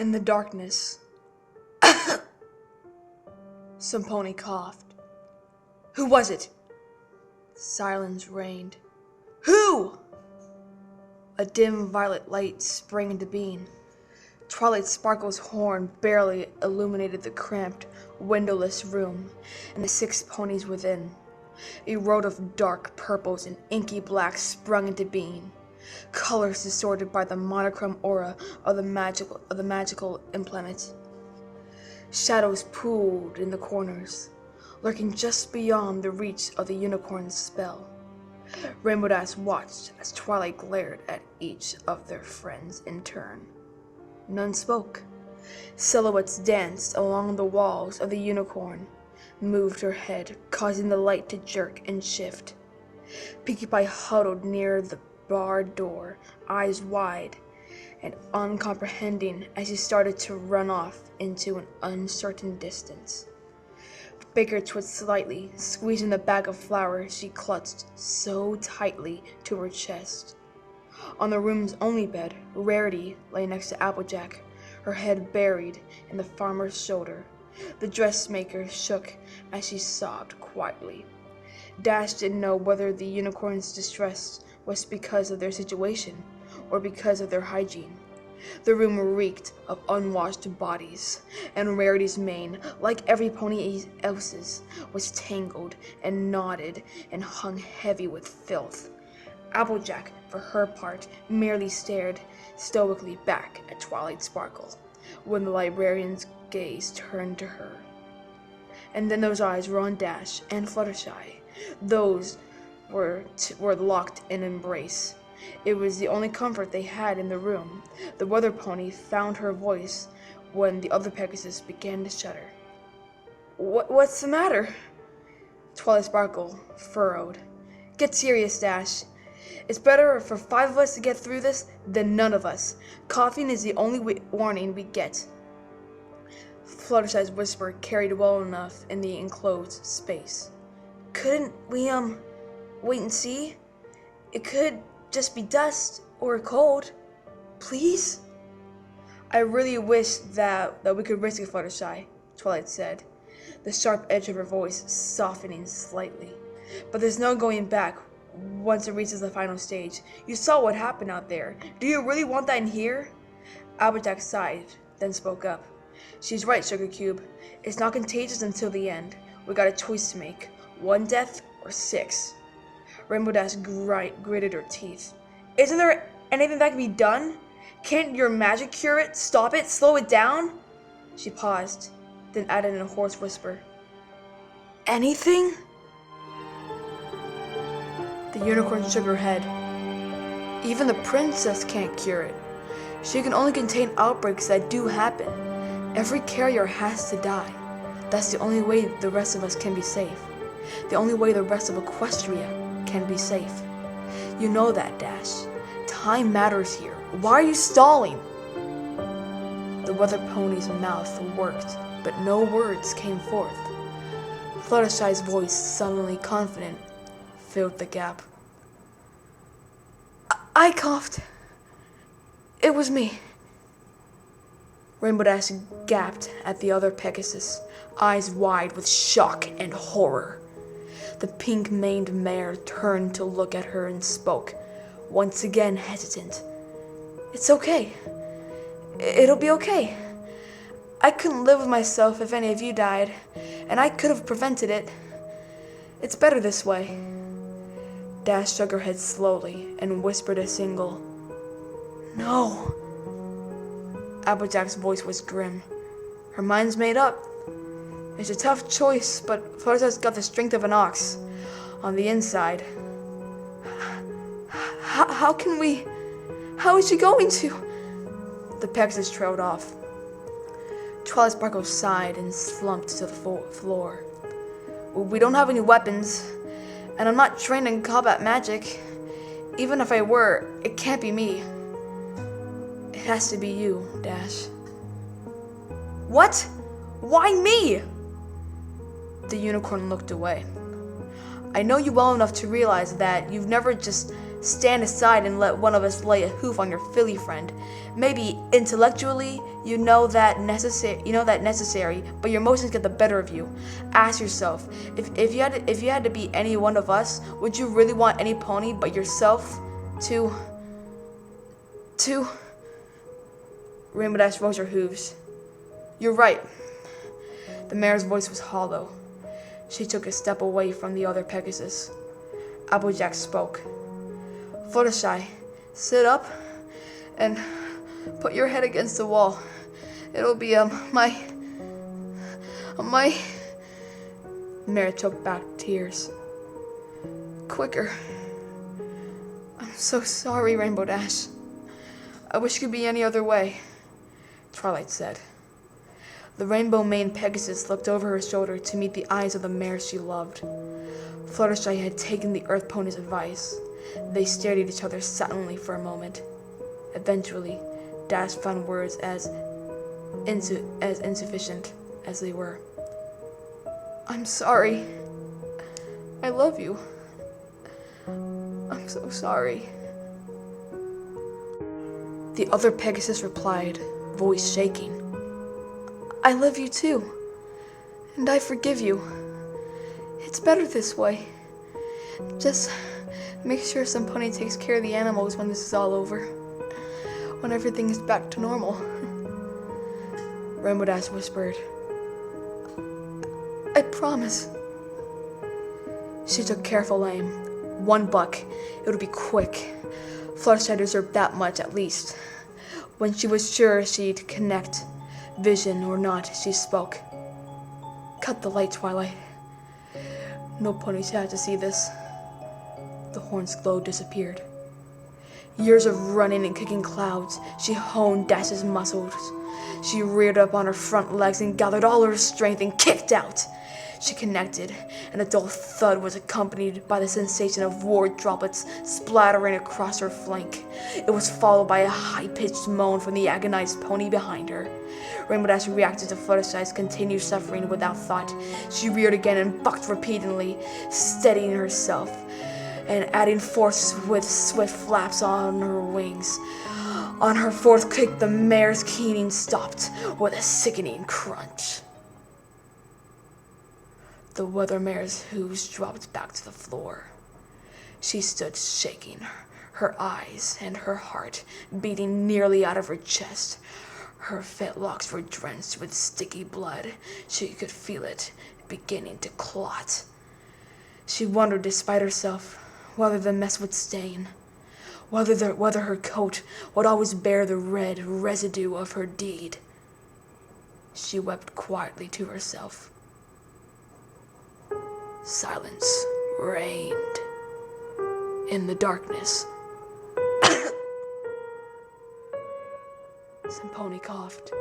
In the darkness, some pony coughed. Who was it? Silence reigned. Who? A dim violet light sprang into being. Twilight Sparkle's horn barely illuminated the cramped, windowless room and the 6 ponies within. A road of dark purples and inky blacks sprung into being, colors distorted by the monochrome aura of the magical implant. Shadows pooled in the corners, lurking just beyond the reach of the unicorn's spell. Rainbow Dash watched as Twilight glared at each of their friends in turn. None spoke. Silhouettes danced along the walls of the unicorn, moved her head, causing the light to jerk and shift. Pinkie Pie huddled near the barred door, eyes wide and uncomprehending as she started to run off into an uncertain distance. Baker twitched slightly, squeezing the bag of flour she clutched so tightly to her chest. On the room's only bed, Rarity lay next to Applejack, her head buried in the farmer's shoulder. The dressmaker shook as she sobbed quietly. Dash didn't know whether the unicorn's distress was because of their situation or because of their hygiene. The room reeked of unwashed bodies, and Rarity's mane, like every pony else's, was tangled and knotted and hung heavy with filth. Applejack, for her part, merely stared stoically back at Twilight Sparkle when the librarian's gaze turned to her. And then those eyes were on Dash and Fluttershy. Those were locked in embrace. It was the only comfort they had in the room. The weather pony found her voice when the other Pegasus began to shudder. What's the matter? Twilight Sparkle furrowed. Get serious, Dash. It's better for 5 of us to get through this than none of us. Coughing is the only warning we get. Fluttershy's whisper carried well enough in the enclosed space. Couldn't we, wait and see? It could just be dust or a cold. Please? I really wish that we could risk it, Fluttershy, Twilight said, the sharp edge of her voice softening slightly. But there's no going back once it reaches the final stage. You saw what happened out there. Do you really want that in here? Applejack sighed, then spoke up. She's right, Sugar Cube. It's not contagious until the end. We got a choice to make. 1 death or 6. Rainbow Dash gritted her teeth. Isn't there anything that can be done? Can't your magic cure it? Stop it? Slow it down? She paused, then added in a hoarse whisper. Anything? The unicorn shook her head. Even the princess can't cure it. She can only contain outbreaks that do happen. Every carrier has to die. That's the only way the rest of us can be safe. The only way the rest of Equestria can be safe. You know that, Dash. Time matters here. Why are you stalling? The weather pony's mouth worked, but no words came forth. Fluttershy's voice, suddenly confident, filled the gap. I coughed. It was me. Rainbow Dash gaped at the other Pegasus, eyes wide with shock and horror. The pink-maned mare turned to look at her and spoke, once again hesitant. It's okay. It'll be okay. I couldn't live with myself if any of you died, and I could have prevented it. It's better this way. Dash shook her head slowly and whispered a single, No. Applejack's voice was grim. Her mind's made up. It's a tough choice, but Fluttershy's got the strength of an ox. On the inside. How can we... How is she going to... The Pegasus trailed off. Twilight Sparkle sighed and slumped to the floor. We don't have any weapons, and I'm not trained in combat magic. Even if I were, it can't be me. It has to be you, Dash. What? Why me? The unicorn looked away. I know you well enough to realize that you've never just stand aside and let one of us lay a hoof on your filly friend. Maybe intellectually you know that necessary, but your emotions get the better of you. Ask yourself, if you had to be any one of us, would you really want any pony but yourself to Rainbow Dash rose her hooves. You're right. The mare's voice was hollow. She took a step away from the other Pegasus. Applejack spoke. Fluttershy, sit up and put your head against the wall. It'll be, my... The mare choked back tears. Quicker. I'm so sorry, Rainbow Dash. I wish it could be any other way, Twilight said. The Rainbow Mane Pegasus looked over her shoulder to meet the eyes of the mare she loved. Fluttershy had taken the Earth Pony's advice. They stared at each other silently for a moment. Eventually, Dash found words as insufficient as they were. I'm sorry. I love you. I'm so sorry. The other Pegasus replied, voice shaking. I love you too, and I forgive you. It's better this way. Just make sure some pony takes care of the animals when this is all over. When everything is back to normal. Rainbow Dash whispered. I promise. She took careful aim. One buck. It would be quick. Fluttershy deserved that much at least. When she was sure she'd connect, vision or not, she spoke. Cut the light, Twilight. No ponies had to see this. The horn's glow disappeared. Years of running and kicking clouds, she honed Dash's muscles. She reared up on her front legs and gathered all her strength and kicked out. She connected, and a dull thud was accompanied by the sensation of war droplets splattering across her flank. It was followed by a high-pitched moan from the agonized pony behind her. Rainbow Dash reacted to Fluttershy's continued suffering without thought. She reared again and bucked repeatedly, steadying herself and adding force with swift flaps on her wings. On her fourth kick, the mare's keening stopped with a sickening crunch. The weather mare's hooves dropped back to the floor. She stood shaking, her eyes and her heart beating nearly out of her chest. Her fetlocks were drenched with sticky blood. She could feel it beginning to clot. She wondered despite herself whether the mess would stain, whether her coat would always bear the red residue of her deed. She wept quietly to herself. Silence reigned in the darkness. Simponi coughed.